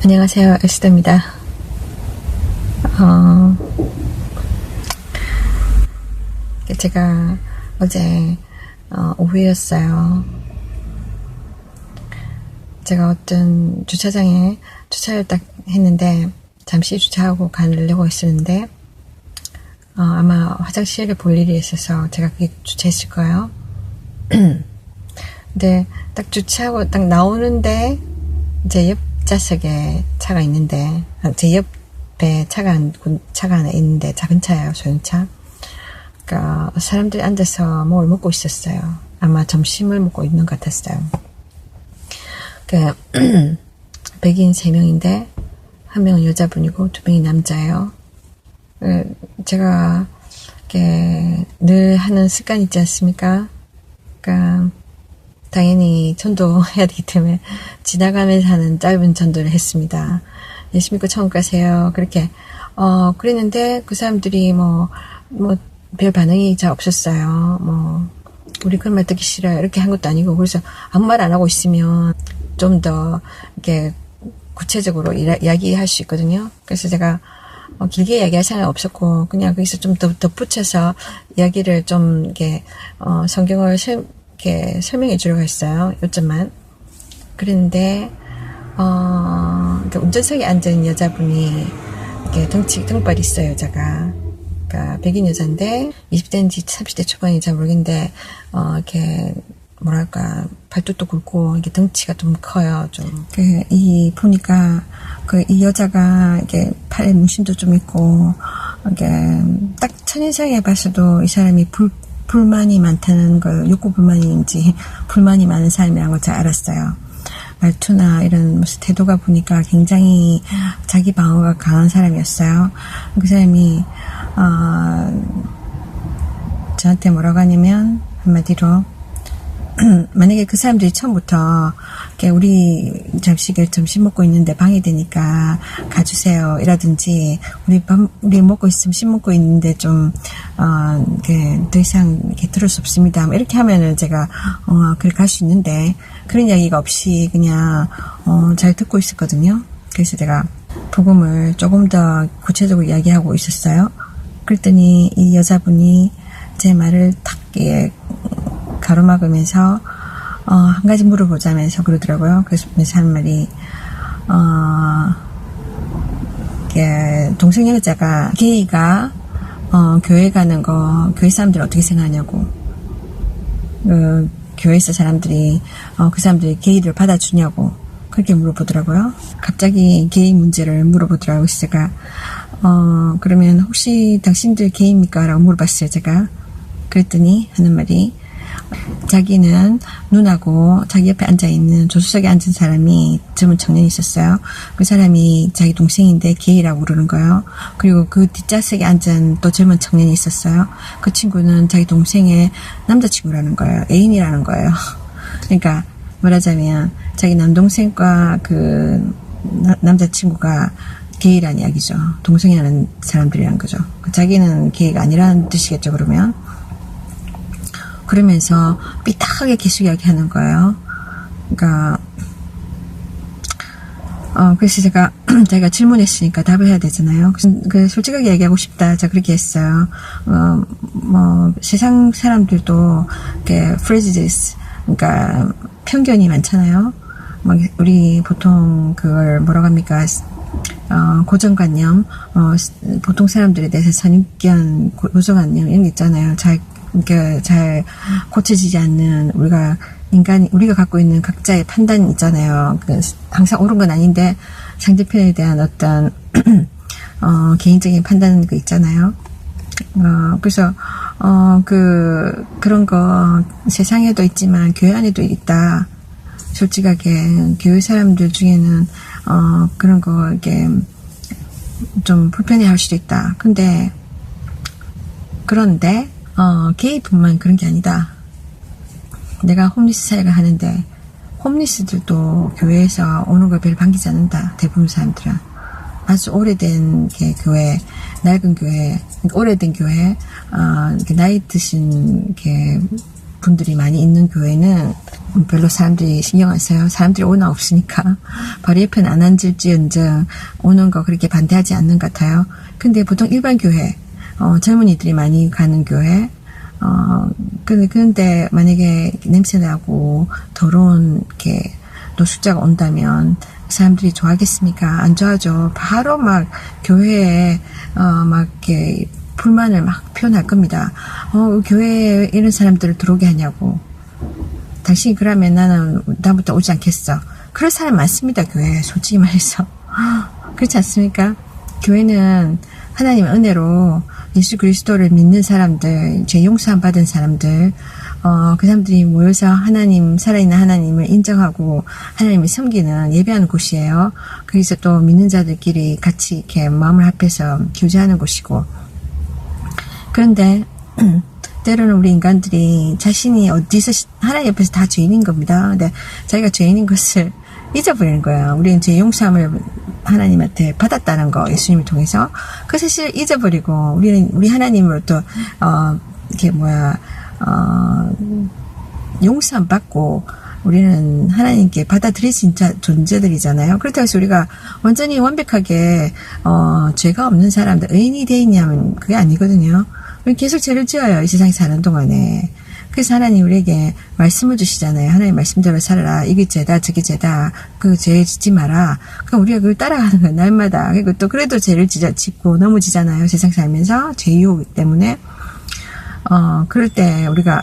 안녕하세요, 에스더입니다. 제가 어제 오후였어요. 제가 어떤 주차장에 주차를 딱 했는데 잠시 주차하고 가려고 했었는데 아마 화장실을 볼 일이 있어서 제가 그게 주차했을 거예요. 근데 딱 주차하고 딱 나오는데 제 옆 좌석에 차가 있는데 제 옆에 차가 하나 있는데 작은 차예요, 소형차. 그러니까 사람들이 앉아서 뭘 먹고 있었어요. 아마 점심을 먹고 있는 것 같았어요. 백인 3명인데 한 명은 여자분이고 2명이 남자예요. 제가 늘 하는 습관 있지 않습니까? 그러니까 당연히 전도해야 되기 때문에 지나가면서 하는 짧은 전도를 했습니다. 예수 믿고 천국 가세요. 그렇게 그랬는데 그 사람들이 별 반응이 잘 없었어요. 우리 그런 말 듣기 싫어요. 이렇게 한 것도 아니고, 그래서 아무 말 안 하고 있으면 좀 더 이렇게 구체적으로 이야기할 수 있거든요. 그래서 제가 길게 이야기할 생각이 없었고 그냥 거기서 좀 더 덧붙여서 이야기를 좀 이렇게 성경을 이렇게 설명해 주려고 했어요. 요점만. 그랬는데 운전석에 앉은 여자분이 이렇게 등발이 있어요, 여자가. 그러니까 백인 여자인데 20대인지 30대 초반인지 잘 모르겠는데 이렇게 뭐랄까 발톱도 굵고 이게 덩치가 좀 커요, 좀. 이 보니까 이 여자가 이게 팔에 문신도 좀 있고 이게 딱 첫인상에 봤어도 이 사람이 불만이 많다는 걸, 욕구 불만인지 불만이 많은 사람이라는 걸 잘 알았어요. 말투나 이런 무슨 태도가 보니까 굉장히 자기 방어가 강한 사람이었어요. 그 사람이 저한테 뭐라고 하냐면 한마디로 만약에 그 사람들이 처음부터 우리 잠시 점심 먹고 있는데 방해되니까 가주세요 이라든지 우리 먹고 있으면 씹 먹고 있는데 좀 더 이상 이렇게 들을 수 없습니다 이렇게 하면은 제가 그래 갈 수 있는데 그런 이야기가 없이 그냥 잘 듣고 있었거든요. 그래서 제가 복음을 조금 더 구체적으로 이야기하고 있었어요. 그랬더니 이 여자분이 제 말을 탁 가로막으면서 한 가지 물어보자면서 그러더라고요. 그래서 하는 말이 동성 여자가 게이가 교회 가는 거 교회 사람들 어떻게 생각하냐고. 교회에서 사람들이 그 사람들이 게이를 받아주냐고 그렇게 물어보더라고요. 갑자기 게이 문제를 물어보더라고요. 제가 그러면 혹시 당신들 게이입니까? 라고 물어봤어요, 제가. 그랬더니 하는 말이 자기는 누나고 자기 옆에 앉아있는 조수석에 앉은 사람이 젊은 청년이 있었어요. 그 사람이 자기 동생인데 게이라고 그러는 거예요. 그리고 그 뒷좌석에 앉은 또 젊은 청년이 있었어요. 그 친구는 자기 동생의 남자친구라는 거예요. 애인이라는 거예요. 그러니까 말하자면 자기 남동생과 그 남자친구가 게이라는 이야기죠. 동성이라는 사람들이라는 거죠. 자기는 게이가 아니라는 뜻이겠죠, 그러면. 그러면서 삐딱하게 계속 이야기하는 거예요. 그러니까 그래서 제가 질문했으니까 답을 해야 되잖아요. 솔직하게 얘기하고 싶다. 제가 그렇게 했어요. 세상 사람들도 이렇게 prejudice, 그러니까 편견이 많잖아요. 우리 보통 그걸 뭐라고 합니까? 고정관념, 보통 사람들에 대해서 선입견, 고정관념 이런 게 있잖아요. 잘 고쳐지지 않는 우리가 갖고 있는 각자의 판단 있잖아요. 항상 옳은 건 아닌데 상대편에 대한 어떤 개인적인 판단 그 있잖아요. 그래서 그런 거 세상에도 있지만 교회 안에도 있다. 솔직하게 교회 사람들 중에는 그런 거 이렇게 좀 불편해할 수도 있다. 그런데 게이뿐만 그런 게 아니다. 내가 홈리스 사역을 하는데 홈리스들도 교회에서 오는 걸 별로 반기지 않는다. 대부분 사람들은 아주 오래된 교회, 낡은 교회, 오래된 교회, 나이 드신 분들이 많이 있는 교회는 별로 사람들이 신경 안 써요. 사람들이 오나 없으니까. 바로 옆에는 안 앉을지언정 오는 거 그렇게 반대하지 않는 것 같아요. 근데 보통 일반 교회, 젊은이들이 많이 가는 교회, 근데 만약에 냄새나고 더러운 이렇게 노숙자가 온다면 사람들이 좋아하겠습니까? 안 좋아하죠. 바로 막 교회에 막 이렇게 불만을 막 표현할 겁니다. 교회에 이런 사람들을 들어오게 하냐고. 당신이 그러면 나는 다음부터 오지 않겠어. 그럴 사람 많습니다. 교회에 솔직히 말해서. 그렇지 않습니까? 교회는 하나님의 은혜로 예수 그리스도를 믿는 사람들, 죄 용서함 받은 사람들, 그 사람들이 모여서 하나님, 살아있는 하나님을 인정하고 하나님을 섬기는 예배하는 곳이에요. 거기서 또 믿는 자들끼리 같이 이렇게 마음을 합해서 교제하는 곳이고. 그런데 때로는 우리 인간들이 자신이 어디서 하나님 옆에서 다 죄인인 겁니다. 근데 자기가 죄인인 것을 잊어버리는 거예요. 우리는 죄 용서함을 하나님한테 받았다는 거, 예수님을 통해서. 그 사실을 잊어버리고 우리 하나님으로부터 이렇게 용서함 받고 우리는 하나님께 받아들여진 존재들이잖아요. 그렇다고 해서 우리가 완전히 완벽하게 죄가 없는 사람들, 의인이 돼 있냐면 그게 아니거든요. 우리 계속 죄를 지어요. 이 세상에 사는 동안에. 그래서 하나님 우리에게 말씀을 주시잖아요. 하나님 말씀대로 살아라. 이게 죄다, 저게 죄다. 그 죄 짓지 마라. 그럼 우리가 그걸 따라가는 거예요. 날마다. 그리고 또 그래도 죄를 짓고 넘어지잖아요. 세상 살면서. 죄 유혹 때문에. 그럴 때 우리가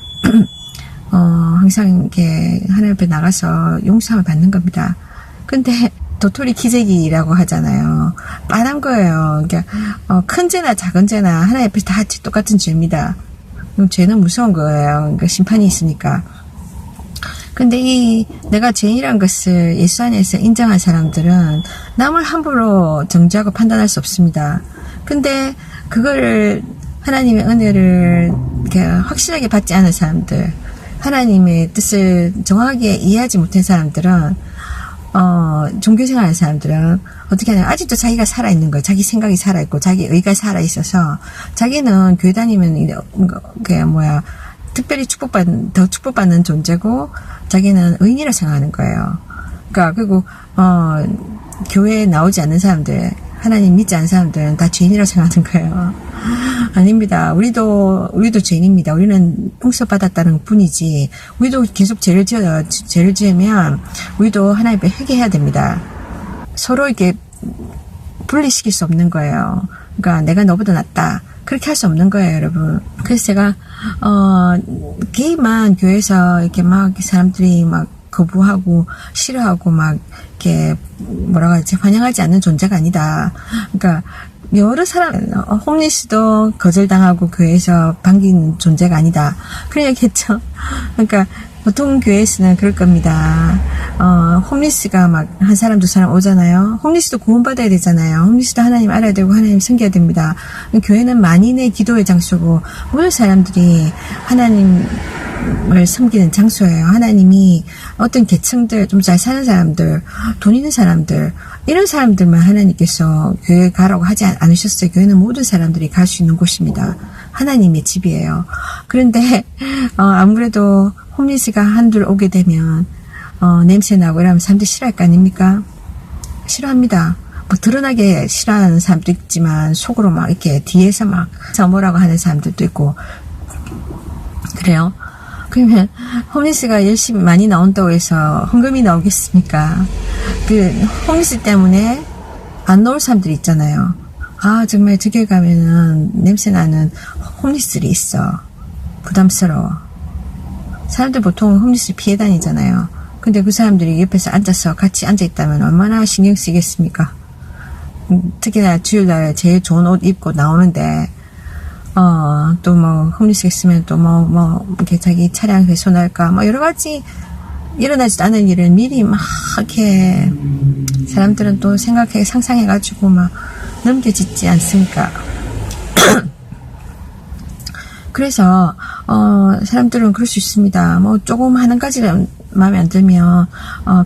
항상 이렇게 하나님 앞에 나가서 용서함을 받는 겁니다. 근데 도토리 키재기라고 하잖아요. 뻔한 거예요. 그러니까 큰 죄나 작은 죄나 하나님 앞에서 다 똑같은 죄입니다. 죄는 무서운 거예요. 그러니까 심판이 있으니까. 근데 내가 죄인이란 것을 예수 안에서 인정한 사람들은 남을 함부로 정죄하고 판단할 수 없습니다. 근데 그거를 하나님의 은혜를 이렇게 확실하게 받지 않은 사람들, 하나님의 뜻을 정확하게 이해하지 못한 사람들은 종교생활하는 사람들은 어떻게 하냐, 아직도 자기가 살아있는 거예요. 자기 생각이 살아있고 자기 의가 살아있어서 자기는 교회 다니면 특별히 더 축복받는 존재고 자기는 의인이라 생각하는 거예요. 그러니까 그리고 교회에 나오지 않는 사람들, 하나님 믿지 않는 사람들은 다 죄인이라고 생각하는 거예요. 아닙니다. 우리도 죄인입니다. 우리는 용서받았다는 뿐이지, 우리도 계속 죄를 지어요. 죄를 지으면 우리도 하나님 앞에 회개해야 됩니다. 서로 이렇게 분리시킬 수 없는 거예요. 그러니까 내가 너보다 낫다, 그렇게 할 수 없는 거예요, 여러분. 그래서 제가 게이만 교회에서 이렇게 막 사람들이 막 거부하고 싫어하고 막 이렇게 뭐라고 하지, 환영하지 않는 존재가 아니다. 그러니까 여러 사람, 홈리스도 거절당하고 교회에서 반기는 존재가 아니다, 그런 얘기했죠. 그러니까 보통 교회에서는 그럴 겁니다. 홈리스가 막 한 사람 두 사람 오잖아요. 홈리스도 구원받아야 되잖아요. 홈리스도 하나님 알아야 되고 하나님 섬겨야 됩니다. 교회는 만인의 기도의 장소고 모든 사람들이 하나님을 섬기는 장소예요. 하나님이 어떤 계층들, 좀 잘 사는 사람들, 돈 있는 사람들, 이런 사람들만 하나님께서 교회 가라고 하지 않으셨어요. 교회는 모든 사람들이 갈 수 있는 곳입니다. 하나님의 집이에요. 그런데 아무래도 홈리스가 한둘 오게 되면 냄새나고 이러면 사람들이 싫어할 거 아닙니까? 싫어합니다. 뭐 드러나게 싫어하는 사람도 있지만 속으로 막 이렇게 뒤에서 막 뭐라고 하는 사람들도 있고 그래요. 그러면 홈리스가 열심히 많이 나온다고 해서 헌금이 나오겠습니까? 그 홈리스 때문에 안 나올 사람들이 있잖아요. 아, 정말 저기 가면은 냄새나는 홈리스들이 있어. 부담스러워. 사람들 보통 홈리스 피해 다니잖아요. 근데 그 사람들이 옆에서 앉아서 같이 앉아있다면 얼마나 신경 쓰겠습니까? 특히나 주일날 제일 좋은 옷 입고 나오는데 또 뭐 홈리스 있으면 또 이렇게 자기 차량에 손할까 여러 가지 일어나지도 않은 일을 미리 막 이렇게 사람들은 또 생각해 상상해가지고 막 넘겨짓지 않습니까? 그래서 사람들은 그럴 수 있습니다. 조금 하는 가지는 마음에 안 들면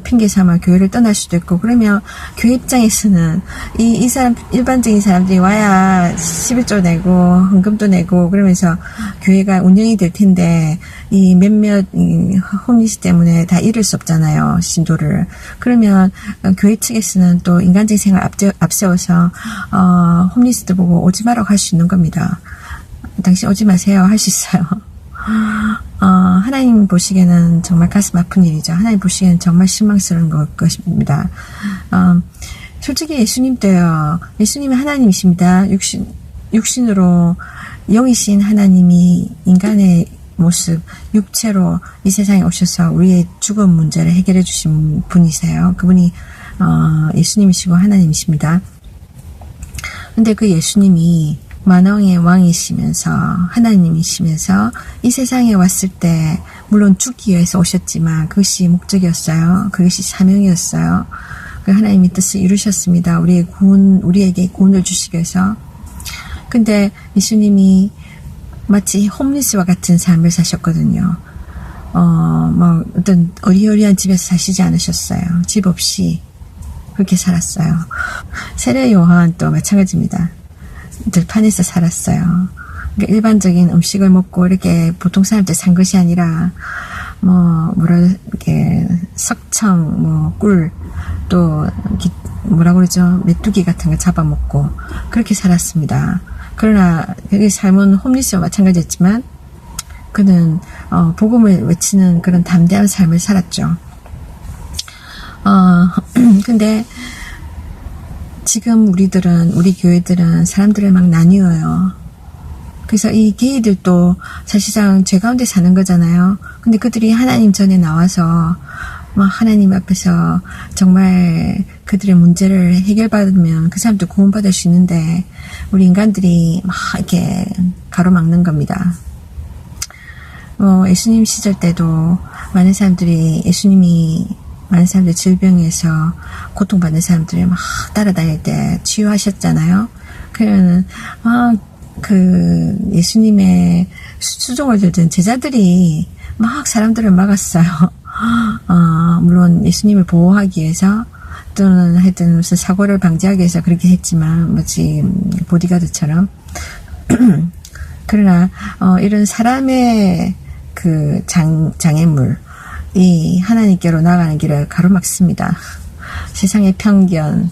핑계 삼아 교회를 떠날 수도 있고, 그러면 교회 입장에서는 이 사람, 일반적인 사람들이 와야 11조 내고 헌금도 내고 그러면서 교회가 운영이 될 텐데, 이 몇몇 홈리스 때문에 다 잃을 수 없잖아요, 신도를. 그러면 교회 측에서는 또 인간적인 생활 앞세워서 홈리스들 보고 오지 말라고 할 수 있는 겁니다. 당신 오지 마세요, 할 수 있어요. 하나님 보시기에는 정말 가슴 아픈 일이죠. 하나님 보시기에는 정말 실망스러운 것입니다. 솔직히 예수님도요, 예수님은 하나님이십니다. 육신으로 영이신 하나님이 인간의 모습, 육체로 이 세상에 오셔서 우리의 죽음 문제를 해결해 주신 분이세요. 그분이 예수님이시고 하나님이십니다. 근데 그 예수님이 만왕의 왕이시면서 하나님이시면서 이 세상에 왔을 때 물론 죽기 위해서 오셨지만 그것이 목적이었어요. 그것이 사명이었어요. 그 하나님의 뜻을 이루셨습니다. 우리에게 구원을 주시기 위해서. 근데 예수님이 마치 홈리스와 같은 삶을 사셨거든요. 어떤 어리어리한 집에서 사시지 않으셨어요. 집 없이 그렇게 살았어요. 세례 요한 또 마찬가지입니다. 들판에서 살았어요. 그러니까 일반적인 음식을 먹고 이렇게 보통 사람들 산 것이 아니라 이렇게 석청, 꿀, 또 뭐라 그러죠? 메뚜기 같은 거 잡아먹고 그렇게 살았습니다. 그러나 그의 삶은 홈리스와 마찬가지였지만 그는 복음을 외치는 그런 담대한 삶을 살았죠. 근데 지금 우리 교회들은 사람들을 막 나뉘어요. 그래서 이 게이들도 사실상 죄 가운데 사는 거잖아요. 근데 그들이 하나님 전에 나와서 막 하나님 앞에서 정말 그들의 문제를 해결받으면 그 사람도 구원받을 수 있는데 우리 인간들이 막 이렇게 가로막는 겁니다. 예수님 시절 때도 많은 사람들이 질병에서 고통받는 사람들이 막 따라다닐 때 치유하셨잖아요. 그러면 예수님의 수종을 들던 제자들이 막 사람들을 막았어요. 물론 예수님을 보호하기 위해서 또는 하여튼 무슨 사고를 방지하기 위해서 그렇게 했지만 마치 보디가드처럼. 그러나 이런 사람의 그 장애물 이 하나님께로 나가는 길을 가로막습니다. 세상의 편견,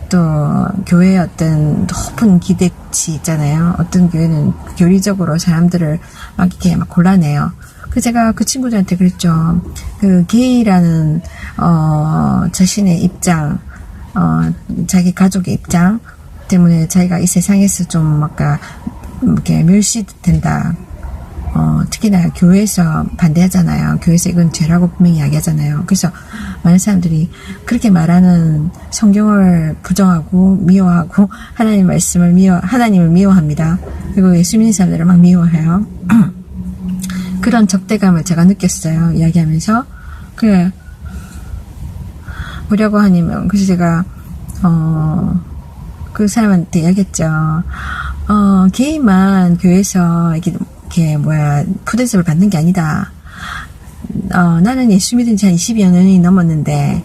또 교회의 어떤 높은 기대치 있잖아요. 어떤 교회는 교리적으로 사람들을 막 이렇게 막 골라내요. 제가 그 친구들한테 그랬죠. 그 게이라는 자신의 입장, 자기 가족의 입장 때문에 자기가 이 세상에서 좀 이렇게 멸시된다. 특히나 교회에서 반대하잖아요. 교회에서 이건 죄라고 분명히 이야기하잖아요. 그래서 많은 사람들이 그렇게 말하는 성경을 부정하고 미워하고 하나님을 미워합니다. 그리고 예수 믿는 사람들을 막 미워해요. 그런 적대감을 제가 느꼈어요. 이야기하면서. 뭐라고 하냐면, 그래서 제가 그 사람한테 이야기했죠. 게이만 교회에서 이렇게 푸대접을 받는 게 아니다. 나는 예수 믿은 지 한 20여 년이 넘었는데,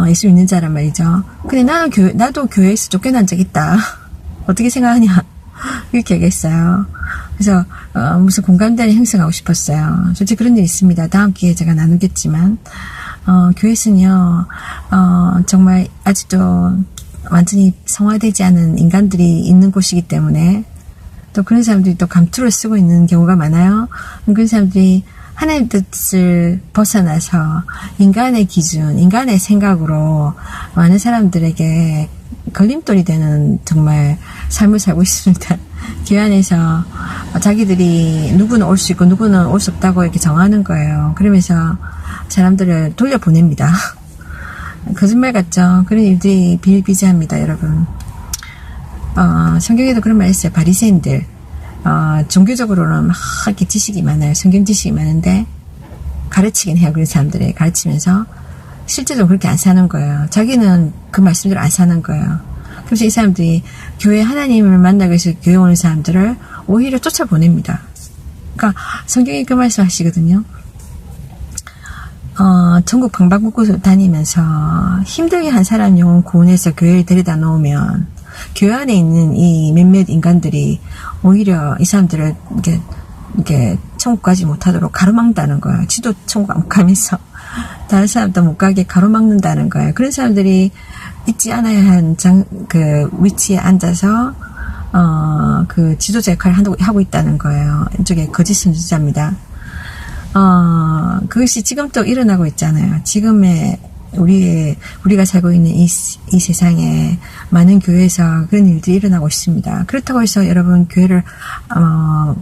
예수 믿는 자란 말이죠. 근데 나도 교회에서 쫓겨난 적 있다. 어떻게 생각하냐? 이렇게 얘기했어요. 그래서, 무슨 공감대를 형성하고 싶었어요. 솔직히 그런 일이 있습니다. 다음 기회에 제가 나누겠지만, 교회에서는요, 정말 아직도 완전히 성화되지 않은 인간들이 있는 곳이기 때문에, 또 그런 사람들이 또 감투를 쓰고 있는 경우가 많아요. 그런 사람들이 하나님의 뜻을 벗어나서 인간의 기준, 인간의 생각으로 많은 사람들에게 걸림돌이 되는 정말 삶을 살고 있습니다. 교회 안에서 자기들이 누구는 올 수 있고 누구는 올 수 없다고 이렇게 정하는 거예요. 그러면서 사람들을 돌려보냅니다. 거짓말 같죠? 그런 일들이 비일비재합니다, 여러분. 성경에도 그런 말 있어요. 바리새인들. 종교적으로는 막 이렇게 지식이 많아요. 성경 지식이 많은데 가르치긴 해요. 그런 사람들이 가르치면서 실제로 그렇게 안 사는 거예요. 자기는 그 말씀대로 안 사는 거예요. 그래서 이 사람들이 교회 하나님을 만나기 위해서 교회 오는 사람들을 오히려 쫓아보냅니다. 그러니까 성경이 그 말씀 하시거든요. 전국 방방곡곡을 다니면서 힘들게 한 사람 영혼 구원해서 교회에 데려다 놓으면 교회 안에 있는 이 몇몇 인간들이 오히려 이 사람들을 이게 천국 가지 못하도록 가로막는다는 거예요. 지도 천국 안 가면서 다른 사람도 못 가게 가로막는다는 거예요. 그런 사람들이 있지 않아야 한 그 위치에 앉아서 그 지도자 역할을 하고 있다는 거예요. 이쪽에 거짓 선지자입니다. 그것이 지금 또 일어나고 있잖아요. 지금의 우리가 살고 있는 이 세상에 많은 교회에서 그런 일들이 일어나고 있습니다. 그렇다고 해서 여러분 교회를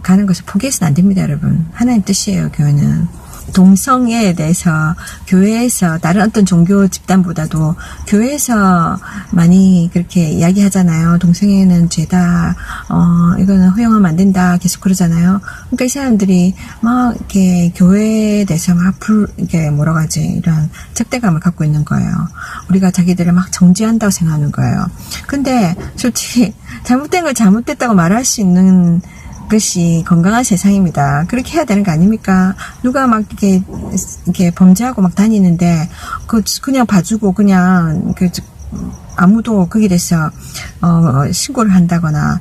가는 것을 포기해서는 안 됩니다. 여러분 하나님 뜻이에요. 교회는 동성애에 대해서 교회에서 다른 어떤 종교 집단보다도 교회에서 많이 그렇게 이야기하잖아요. 동성애는 죄다, 이거는 허용하면 안 된다. 계속 그러잖아요. 그러니까 이 사람들이 막 이렇게 교회에 대해서 막 이게 뭐라고 하지, 이런 적대감을 갖고 있는 거예요. 우리가 자기들을 막 정죄한다고 생각하는 거예요. 근데 솔직히 잘못된 걸 잘못됐다고 말할 수 있는 그것이 건강한 세상입니다. 그렇게 해야 되는 거 아닙니까? 누가 막 이렇게 범죄하고 막 다니는데, 그냥 봐주고, 그냥, 아무도 거기에 대해서, 신고를 한다거나,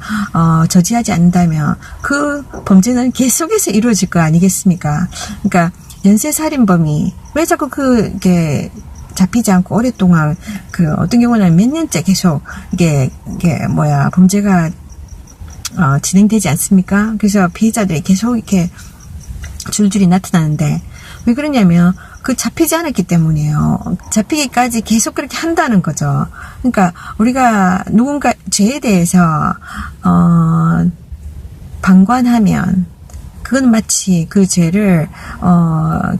저지하지 않는다면, 그 범죄는 계속해서 이루어질 거 아니겠습니까? 그러니까, 연쇄살인범이, 왜 자꾸 이게, 잡히지 않고 오랫동안, 어떤 경우는 몇 년째 계속, 범죄가, 진행되지 않습니까? 그래서 피해자들이 계속 이렇게 줄줄이 나타나는데 왜 그러냐면 잡히지 않았기 때문이에요. 잡히기까지 계속 그렇게 한다는 거죠. 그러니까 우리가 누군가 죄에 대해서 방관하면 그건 마치 그 죄를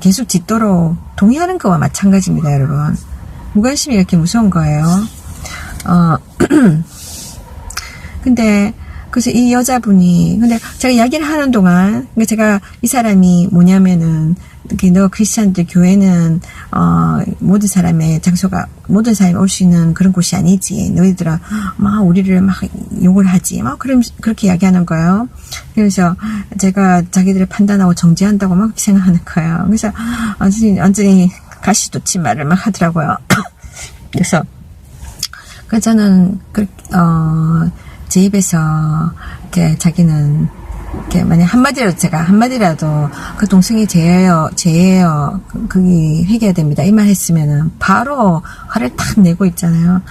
계속 짓도록 동의하는 거와 마찬가지입니다, 여러분. 무관심이 이렇게 무서운 거예요. 근데 그래서 이 여자분이, 근데 제가 이야기를 하는 동안, 제가 이 사람이 뭐냐면은, 너 크리스찬들 교회는, 모든 사람이 올 수 있는 그런 곳이 아니지. 너희들은 막 우리를 막 욕을 하지. 막 그렇게 이야기하는 거예요. 그래서 제가 자기들을 판단하고 정죄한다고 막 생각하는 거예요. 그래서 완전히 가시 돋친 말을 막 하더라고요. 그래서 저는, 제 입에서 이렇게 자기는 이렇게 만약 한마디라도 그 동성애 죄예요. 그게 회개해야 됩니다. 이 말 했으면은 바로 화를 탁 내고 있잖아요.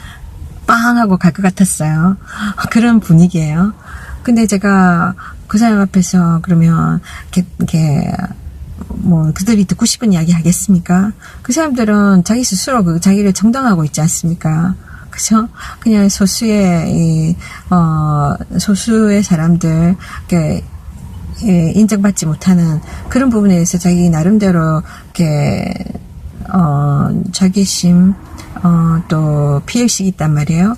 빵 하고 갈 것 같았어요. 그런 분위기예요. 근데 제가 그 사람 앞에서 그러면 이렇게 그들이 듣고 싶은 이야기 하겠습니까? 그 사람들은 자기 스스로 자기를 정당하고 있지 않습니까? 그죠? 그냥 소수의 사람들, 인정받지 못하는 그런 부분에 대해서 자기 나름대로, 자기심, 또 피해의식이 있단 말이에요.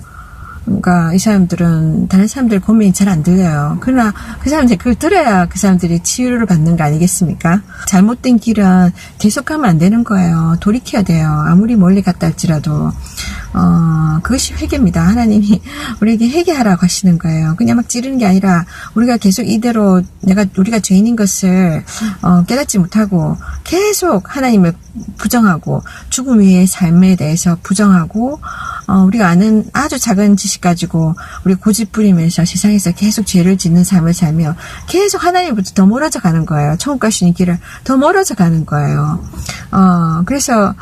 그러니까 이 사람들은 다른 사람들 고민이 잘 안 들려요. 그러나 그 사람들이 그걸 들어야 그 사람들이 치유를 받는 거 아니겠습니까? 잘못된 길은 계속하면 안 되는 거예요. 돌이켜야 돼요. 아무리 멀리 갔다 할지라도. 그것이 회개입니다. 하나님이 우리에게 회개하라고 하시는 거예요. 그냥 막 찌르는 게 아니라 우리가 계속 이대로 우리가 죄인인 것을 깨닫지 못하고 계속 하나님을 부정하고 죽음 위의 삶에 대해서 부정하고 우리가 아는 아주 작은 지식 가지고 우리 고집 부리면서 세상에서 계속 죄를 짓는 삶을 살며 계속 하나님부터 더 멀어져 가는 거예요. 천국 갈 수 있는 길을 더 멀어져 가는 거예요. 그래서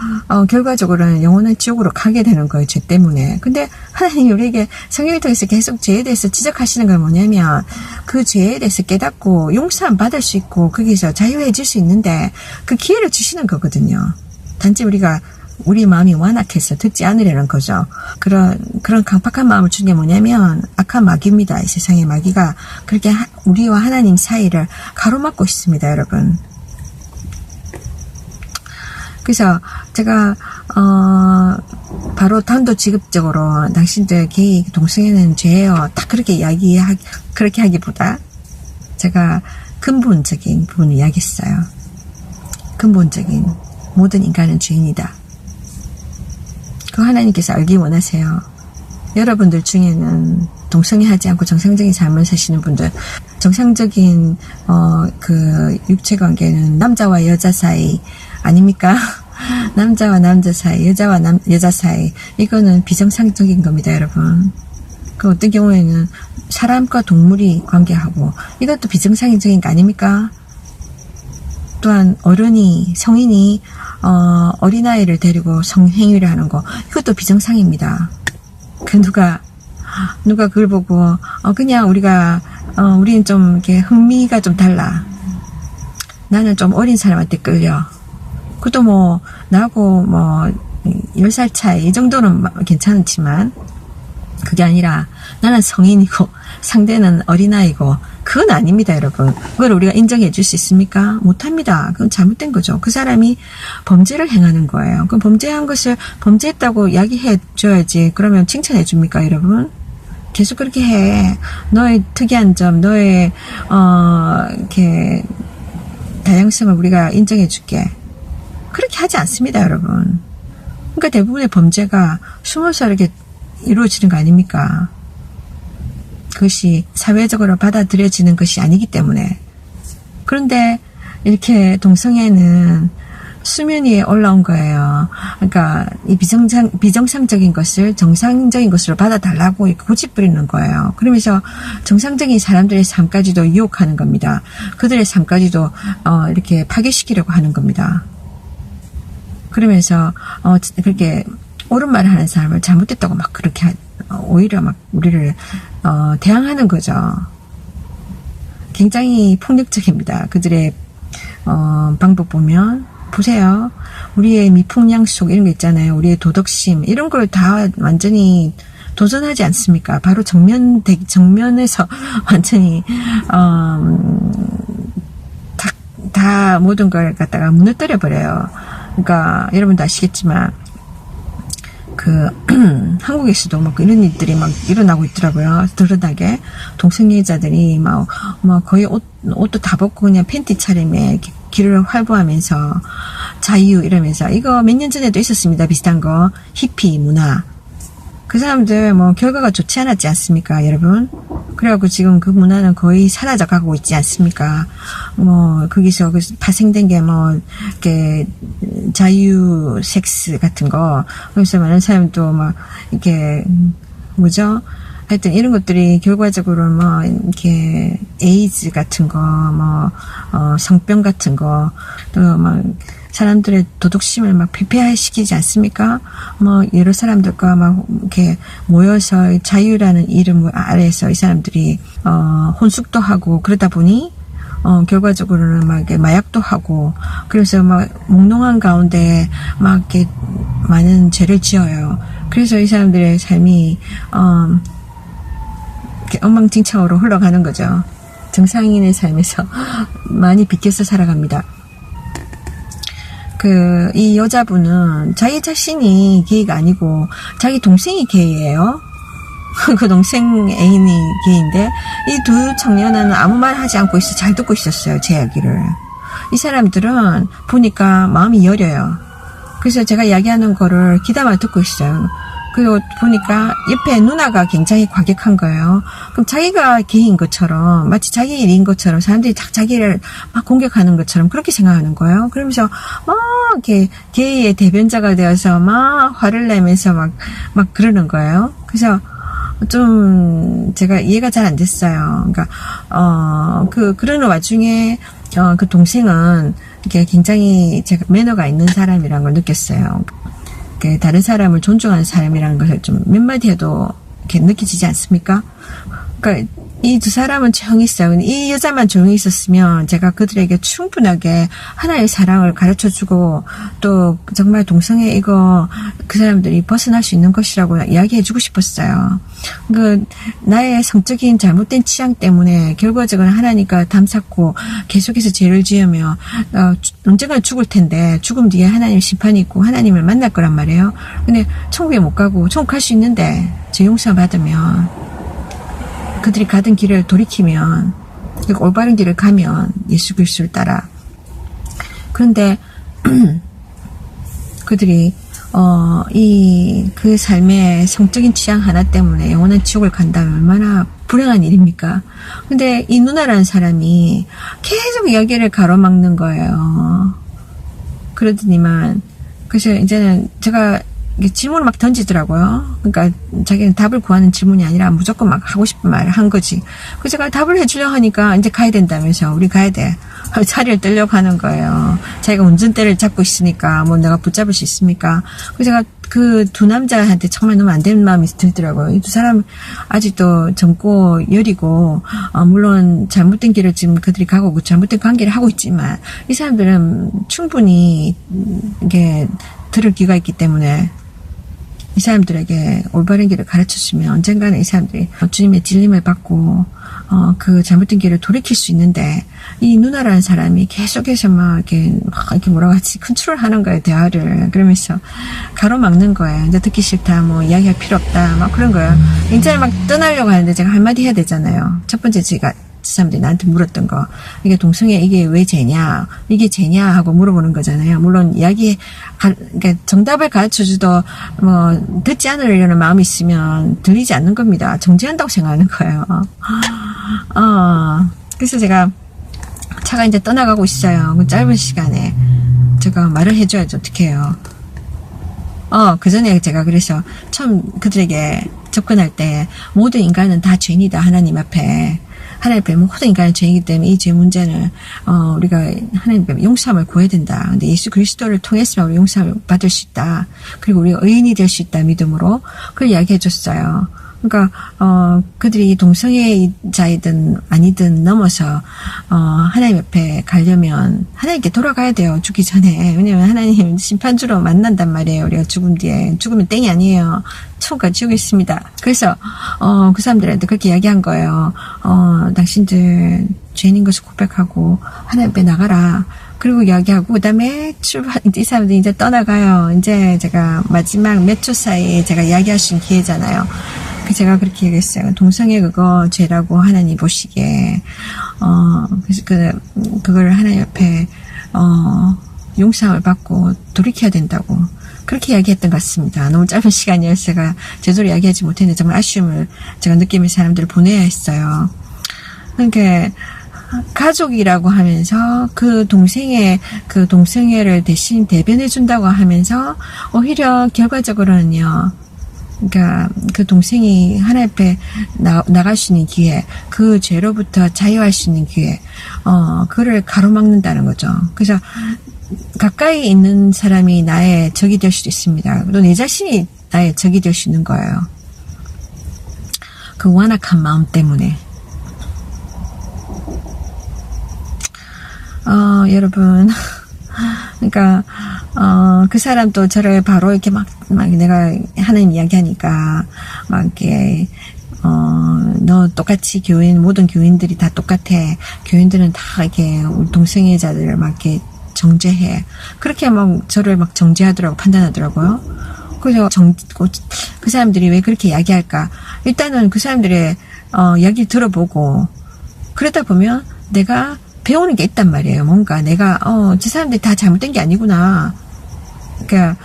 결과적으로는 영원한 지옥으로 가게 되는 거예요. 죄 때문에. 근데 하나님이 우리에게 성경을 통해서 계속 죄에 대해서 지적하시는 건 뭐냐면 그 죄에 대해서 깨닫고 용서함 받을 수 있고 거기서 자유해질 수 있는데 그 기회를 주시는 거거든요. 단지 우리 마음이 완악해서 듣지 않으려는 거죠. 그런 강팍한 마음을 주는 게 뭐냐면 악한 마귀입니다. 이 세상의 마귀가 그렇게 우리와 하나님 사이를 가로막고 있습니다, 여러분. 그래서 제가 바로 단도직입적으로 당신들 게이 동성애는 죄예요. 딱 그렇게 그렇게 하기보다 제가 근본적인 부분을 이야기했어요. 근본적인 모든 인간은 죄인이다. 그 하나님께서 알기 원하세요. 여러분들 중에는 동성애 하지 않고 정상적인 삶을 사시는 분들, 정상적인 그 육체 관계는 남자와 여자 사이 아닙니까? 남자와 남자 사이, 여자와 여자 사이, 이거는 비정상적인 겁니다, 여러분. 그 어떤 경우에는 사람과 동물이 관계하고, 이것도 비정상적인 거 아닙니까? 또한 성인이 어린아이를 데리고 성행위를 하는 거, 이것도 비정상입니다. 그 누가 그걸 보고 그냥 우리는 좀 이렇게 흥미가 좀 달라. 나는 좀 어린 사람한테 끌려. 그것도 뭐 나하고 10살 차이 이 정도는 괜찮지만, 그게 아니라 나는 성인이고 상대는 어린아이고, 그건 아닙니다, 여러분. 그걸 우리가 인정해 줄 수 있습니까? 못합니다. 그건 잘못된 거죠. 그 사람이 범죄를 행하는 거예요. 그럼 범죄한 것을 범죄했다고 이야기해 줘야지. 그러면 칭찬해 줍니까, 여러분? 계속 그렇게 해. 너의 특이한 점, 너의 이렇게 다양성을 우리가 인정해 줄게. 그렇게 하지 않습니다, 여러분. 그러니까 대부분의 범죄가 숨어서 이렇게 이루어지는 거 아닙니까? 그것이 사회적으로 받아들여지는 것이 아니기 때문에. 그런데 이렇게 동성애는 수면 위에 올라온 거예요. 그러니까 이 비정상적인 것을 정상적인 것으로 받아달라고 고집 부리는 거예요. 그러면서 정상적인 사람들의 삶까지도 유혹하는 겁니다. 그들의 삶까지도 이렇게 파괴시키려고 하는 겁니다. 그러면서 그렇게 옳은 말을 하는 사람을 잘못됐다고 막 그렇게 오히려 막 우리를 대항하는 거죠. 굉장히 폭력적입니다. 그들의 방법 보세요. 우리의 미풍양속 이런 거 있잖아요. 우리의 도덕심 이런 걸 다 완전히 도전하지 않습니까? 바로 정면에서 완전히 다 모든 걸 갖다가 무너뜨려 버려요. 그러니까 여러분도 아시겠지만 한국에서도 막 이런 일들이 막 일어나고 있더라고요. 드러나게 동성애자들이 막 거의 옷도 다 벗고 그냥 팬티 차림에 이렇게 길을 활보하면서 자유 이러면서, 이거 몇 년 전에도 있었습니다. 비슷한 거. 히피 문화. 그 사람들 결과가 좋지 않았지 않습니까, 여러분? 그래갖고 지금 그 문화는 거의 사라져 가고 있지 않습니까? 거기서 파생된 게 이렇게 자유 섹스 같은 거. 그래서 많은 사람도 이렇게, 하여튼 이런 것들이 결과적으로 이렇게 에이즈 같은 거, 성병 같은 거, 또 사람들의 도덕심을 폐폐시키지 않습니까? 여러 사람들과 이렇게 모여서 자유라는 이름 아래에서 이 사람들이 혼숙도 하고, 그러다 보니 결과적으로는 이렇게 마약도 하고, 그래서 몽롱한 가운데 이렇게 많은 죄를 지어요. 그래서 이 사람들의 삶이 이렇게 엉망진창으로 흘러가는 거죠. 정상인의 삶에서 많이 비껴서 살아갑니다. 이 여자분은 자기 자신이 게이가 아니고 자기 동생이 게이예요. 그 동생 애인이 게이인데, 이 두 청년은 아무 말 하지 않고 잘 듣고 있었어요, 제 이야기를. 이 사람들은 보니까 마음이 여려요. 그래서 제가 이야기하는 거를 귀담아 듣고 있어요. 그리고 보니까 옆에 누나가 굉장히 과격한 거예요. 그럼 자기가 게이인 것처럼, 마치 자기 일인 것처럼, 사람들이 딱 자기를 막 공격하는 것처럼 그렇게 생각하는 거예요. 그러면서 이렇게 게이의 대변자가 되어서 화를 내면서 막 그러는 거예요. 그래서 좀 제가 이해가 잘 안 됐어요. 그러니까 그러는 와중에 그 동생은 이렇게 굉장히 제가 매너가 있는 사람이라는 걸 느꼈어요. 다른 사람을 존중하는 사람이라는 것을 좀 몇 마디 해도 이렇게 느껴지지 않습니까? 그러니까 이 두 사람은 조용히 있어요. 이 여자만 조용히 있었으면 제가 그들에게 충분하게 하나의 사랑을 가르쳐주고, 또 정말 동성애 이거 그 사람들이 벗어날 수 있는 것이라고 이야기해주고 싶었어요. 나의 성적인 잘못된 취향 때문에 결과적으로 하나님과 담쌓고 계속해서 죄를 지으며 언젠가 죽을 텐데, 죽음 뒤에 하나님 심판이 있고 하나님을 만날 거란 말이에요. 근데 천국에 못 가고, 천국 갈 수 있는데 죄 용서 받으면, 그들이 가던 길을 돌이키면, 올바른 길을 가면 예수 그리스도를 따라. 그런데 그들이 그 삶의 성적인 취향 하나 때문에 영원한 지옥을 간다면 얼마나 불행한 일입니까? 근데 이 누나라는 사람이 계속 이야기를 가로막는 거예요. 그러더니만 그래서 이제는 제가 이게 질문을 막 던지더라고요. 그러니까 자기는 답을 구하는 질문이 아니라 무조건 막 하고 싶은 말을 한 거지. 그래서 제가 답을 해주려 하니까 이제 가야 된다면서 우리 가야 돼. 자리를 뜨려고 하는 거예요. 자기가 운전대를 잡고 있으니까 뭐 내가 붙잡을 수 있습니까? 그래서 제가 그 두 남자한테 정말 너무 안 되는 마음이 들더라고요. 이 두 사람 아직도 젊고 여리고 물론 잘못된 길을 지금 그들이 가고 잘못된 관계를 하고 있지만 이 사람들은 충분히 이게 들을 기가 있기 때문에 이 사람들에게 올바른 길을 가르쳐주면 언젠가는 이 사람들이 주님의 진림을 받고 그 잘못된 길을 돌이킬 수 있는데 이 누나라는 사람이 계속해서 막 이렇게 뭐라 하지 컨트롤하는 거예요. 대화를 그러면서 가로막는 거예요. 이제 듣기 싫다 뭐 이야기할 필요 없다 막 그런 거예요. 이제 막 떠나려고 하는데 제가 한마디 해야 되잖아요. 첫 번째 제가 사람들이 나한테 물었던 거 이게 동성애 이게 왜 죄냐 이게 죄냐 하고 물어보는 거잖아요. 물론 그러니까 정답을 가르쳐주도 뭐 듣지 않으려는 마음이 있으면 들리지 않는 겁니다. 정지한다고 생각하는 거예요. 그래서 제가 차가 이제 떠나가고 있어요. 그 짧은 시간에 제가 말을 해줘야지 어떻게 해요. 그 전에 제가 그래서 처음 그들에게 접근할 때 모든 인간은 다 죄인이다 하나님 앞에 하나님 앞에 모든 인간은 죄이기 때문에 이 죄 문제는 우리가 하나님 앞에 용서함을 구해야 된다. 근데 예수 그리스도를 통해서만 우리 용서함을 받을 수 있다. 그리고 우리가 의인이 될 수 있다 믿음으로 그걸 이야기해 줬어요. 그러니까 그들이 동성애자이든 아니든 넘어서 하나님 앞에 가려면 하나님께 돌아가야 돼요. 죽기 전에. 왜냐면 하나님 심판주로 만난단 말이에요. 우리가 죽음 뒤에. 죽으면 땡이 아니에요. 천국과 지옥이 있습니다. 그래서 그 사람들한테 그렇게 이야기한 거예요. 당신들 죄인인 것을 고백하고 하나님 앞에 나가라. 그리고 이야기하고 그다음에 이 사람들이 이제 떠나가요. 이제 제가 마지막 몇 초 사이에 제가 이야기할 수 있는 기회잖아요. 제가 그렇게 얘기했어요. 동성애 그거 죄라고 하나님 보시기에 그래서 그걸 하나님 옆에 용서를 받고 돌이켜야 된다고 그렇게 이야기했던 것 같습니다. 너무 짧은 시간이어서 제가 제대로 이야기하지 못했는데 정말 아쉬움을 제가 느끼면서 사람들을 보내야 했어요. 그러니까 가족이라고 하면서 그 동성애를 대신 대변해 준다고 하면서 오히려 결과적으로는요. 그러니까 그 동생이 하나님 앞에 나갈 수 있는 기회, 그 죄로부터 자유할 수 있는 기회, 그거를 가로막는다는 거죠. 그래서 가까이 있는 사람이 나의 적이 될 수도 있습니다. 또 내 자신이 나의 적이 될 수 있는 거예요. 그 완악한 마음 때문에. 여러분, 그러니까 그 사람도 저를 바로 이렇게 막 내가 하나님 이야기하니까 막 이렇게 너 똑같이 모든 교인들이 다 똑같아. 교인들은 다 이렇게 우리 동성애자들을 막 이렇게 정죄해. 그렇게 막 저를 막 정죄하더라고 판단하더라고요. 그래서 그 사람들이 왜 그렇게 이야기할까? 일단은 그 사람들의 이야기를 들어보고 그러다 보면 내가 배우는 게 있단 말이에요. 뭔가 내가 저 사람들이 다 잘못된 게 아니구나. 그러니까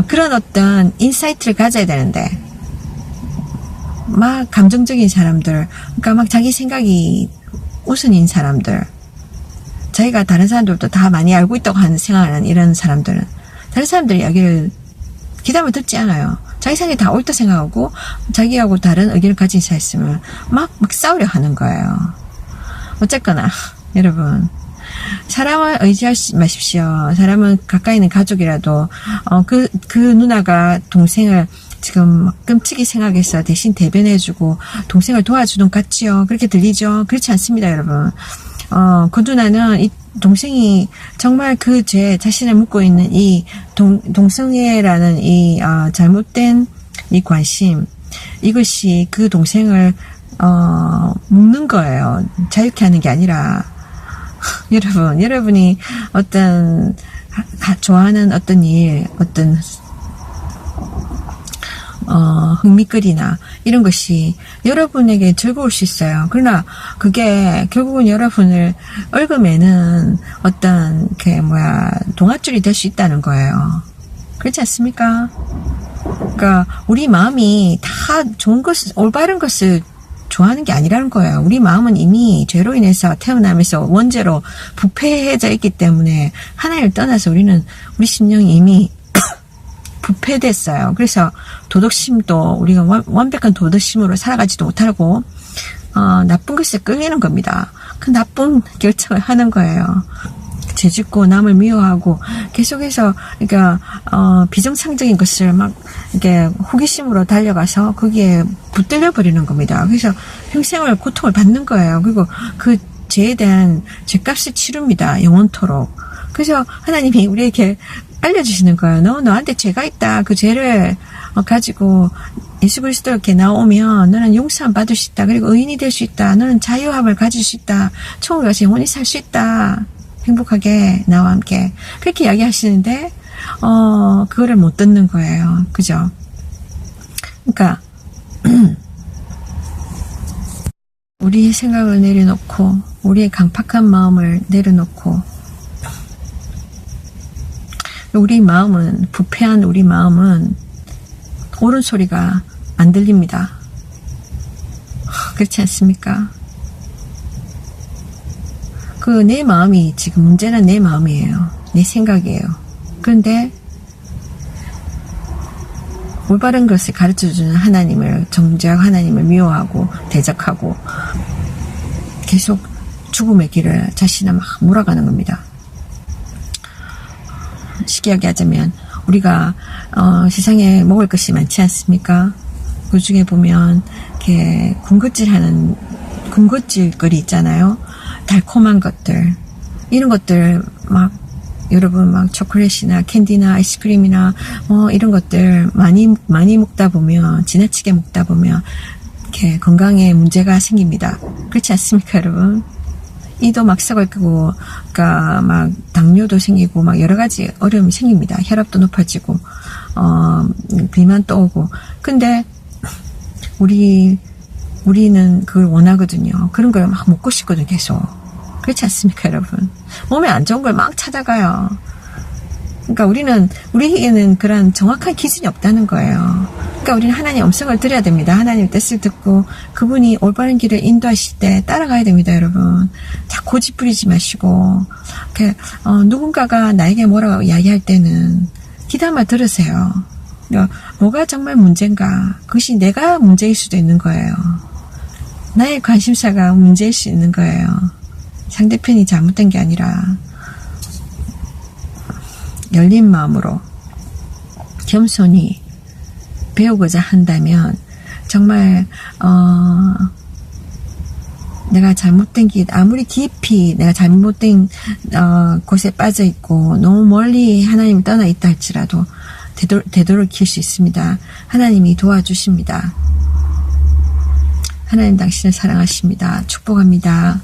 그런 어떤 인사이트를 가져야 되는데 막 감정적인 사람들, 그러니까 막 자기 생각이 우선인 사람들, 자기가 다른 사람들도 다 많이 알고 있다고 생각하는 이런 사람들은 다른 사람들의 이야기를 귀담아 듣지 않아요. 자기 생각이 다 옳다 생각하고 자기하고 다른 의견을 가진 사람 있으면 막 싸우려 하는 거예요. 어쨌거나 여러분, 사람을 의지하지 마십시오. 사람은 가까이 있는 가족이라도 그 누나가 동생을 지금 끔찍이 생각해서 대신 대변해주고 동생을 도와주는 것 같지요. 그렇게 들리죠? 그렇지 않습니다, 여러분. 그 누나는 이 동생이 정말 그 죄 자신을 묻고 있는 이 동성애라는 이 잘못된 이 관심, 이것이 그 동생을 묶는 거예요. 자유케 하는 게 아니라. 여러분이 어떤 좋아하는 어떤 일, 어떤 흥미거리나 이런 것이 여러분에게 즐거울 수 있어요. 그러나 그게 결국은 여러분을 얽어매는 어떤 동아줄이 될 수 있다는 거예요. 그렇지 않습니까? 그러니까 우리 마음이 다 좋은 것을, 올바른 것을 좋아하는 게 아니라는 거예요. 우리 마음은 이미 죄로 인해서 태어나면서 원죄로 부패해져 있기 때문에 하나님을 떠나서 우리 심령이 이미 부패됐어요. 그래서 도덕심도 우리가 완벽한 도덕심으로 살아가지도 못하고 나쁜 것에 끌리는 겁니다. 그 나쁜 결정을 하는 거예요. 죄짓고 남을 미워하고 계속해서 그러니까 비정상적인 것을 막 이렇게 호기심으로 달려가서 거기에 붙들려 버리는 겁니다. 그래서 평생을 고통을 받는 거예요. 그리고 그 죄에 대한 죄값을 치릅니다. 영원토록. 그래서 하나님이 우리에게 알려주시는 거예요. 너한테 죄가 있다. 그 죄를 가지고 예수 그리스도께 나오면 너는 용서함 받을 수 있다. 그리고 의인이 될 수 있다. 너는 자유함을 가질 수 있다. 천국에 가서 영원히 살 수 있다. 행복하게 나와 함께 그렇게 이야기하시는데 그거를 못 듣는 거예요. 그죠? 그러니까 우리의 생각을 내려놓고 우리의 강팍한 마음을 내려놓고 우리 마음은 부패한 우리 마음은 옳은 소리가 안 들립니다. 그렇지 않습니까? 내 마음이 지금 문제는 내 마음이에요. 내 생각이에요. 그런데 올바른 것을 가르쳐주는 하나님을 정죄하고 하나님을 미워하고 대적하고 계속 죽음의 길을 자신을 막 몰아가는 겁니다. 쉽게 이야기하자면 우리가 세상에 먹을 것이 많지 않습니까? 그 중에 보면 이렇게 군것질거리 있잖아요. 달콤한 것들 이런 것들 막 여러분 막 초콜릿이나 캔디나 아이스크림이나 이런 것들 많이 먹다 보면 지나치게 먹다 보면 이렇게 건강에 문제가 생깁니다. 그렇지 않습니까, 여러분? 이도 막 썩을 거고, 그러니까 막 당뇨도 생기고 막 여러 가지 어려움이 생깁니다. 혈압도 높아지고, 비만도 오고. 근데 우리는 그걸 원하거든요. 그런 걸 막 먹고 싶거든요, 계속. 그렇지 않습니까, 여러분? 몸에 안 좋은 걸 막 찾아가요. 그러니까 우리에게는 그런 정확한 기준이 없다는 거예요. 그러니까 우리는 하나님 음성을 들어야 됩니다. 하나님의 뜻을 듣고 그분이 올바른 길을 인도하실 때 따라가야 됩니다, 여러분. 자, 고집 부리지 마시고, 누군가가 나에게 뭐라고 이야기할 때는 귀담아 들으세요. 뭐가 정말 문제인가? 그것이 내가 문제일 수도 있는 거예요. 나의 관심사가 문제일 수 있는 거예요. 상대편이 잘못된 게 아니라 열린 마음으로 겸손히 배우고자 한다면 정말 내가 잘못된 길 아무리 깊이 내가 잘못된 곳에 빠져 있고 너무 멀리 하나님을 떠나 있다 할지라도 되돌이킬 수 있습니다. 하나님이 도와주십니다. 하나님 당신을 사랑하십니다. 축복합니다.